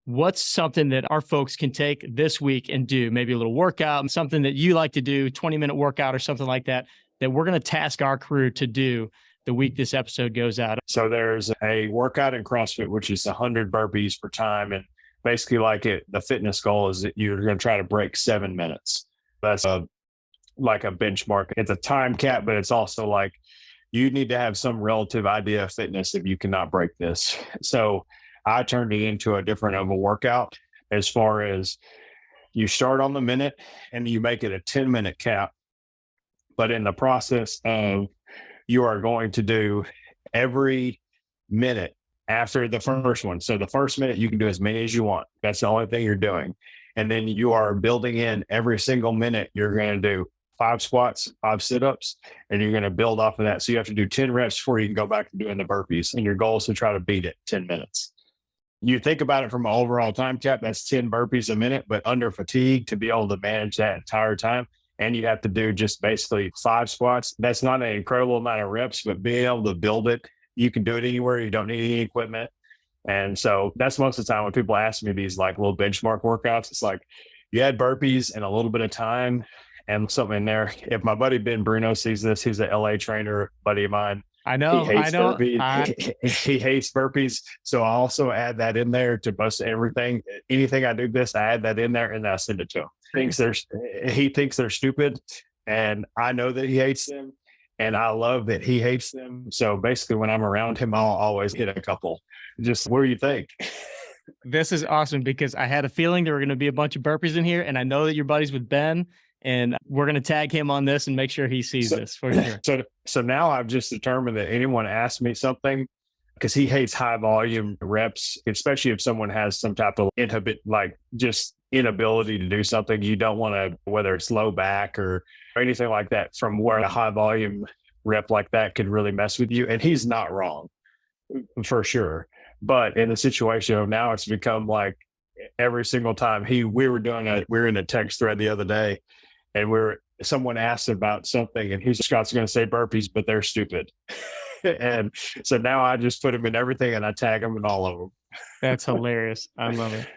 what's something that our folks can take this week and do? Maybe a little workout, something that you like to do, 20-minute workout or something like that, that we're going to task our crew to do the week this episode goes out. So there's a workout in CrossFit, which is 100 burpees per time. And basically the fitness goal is that you're going to try to break 7 minutes. That's like a benchmark. It's a time cap, but it's also like you need to have some relative idea of fitness if you cannot break this. So I turned it into a different of a workout as far as you start on the minute and you make it a 10-minute cap. But in the process of you are going to do every minute after the first one. So the first minute, you can do as many as you want. That's the only thing you're doing. And then you are building in every single minute, you're going to do 5 squats, 5 sit-ups, and you're going to build off of that. So you have to do 10 reps before you can go back to doing the burpees. And your goal is to try to beat it 10 minutes. You think about it from an overall time cap, that's 10 burpees a minute, but under fatigue to be able to manage that entire time. And you have to do just basically 5 squats. That's not an incredible amount of reps, but being able to build it, you can do it anywhere. You don't need any equipment. And so that's most of the time when people ask me these like little benchmark workouts, it's like you add burpees and a little bit of time and something in there. If my buddy Ben Bruno sees this, he's an LA trainer, buddy of mine. I know. He hates burpees. So I also add that in there to bust everything. Anything I do this, I add that in there and I send it to him. He thinks they're stupid, and I know that he hates them, and I love that he hates them. So basically, when I'm around him, I'll always hit a couple. Just what do you think? This is awesome because I had a feeling there were going to be a bunch of burpees in here, and I know that you're buddies with Ben, and we're going to tag him on this and make sure he sees this for sure. So now I've just determined that anyone asks me something, because he hates high volume reps, especially if someone has some type of inability to do something. You don't want to, whether it's low back or anything like that, from where a high volume rep like that could really mess with you. And he's not wrong for sure. But in the situation of now, it's become like every single time we were in a text thread the other day, and someone asked about something, and Scott's going to say burpees, but they're stupid. And so now I just put them in everything and I tag them in all of them. That's hilarious. I love it.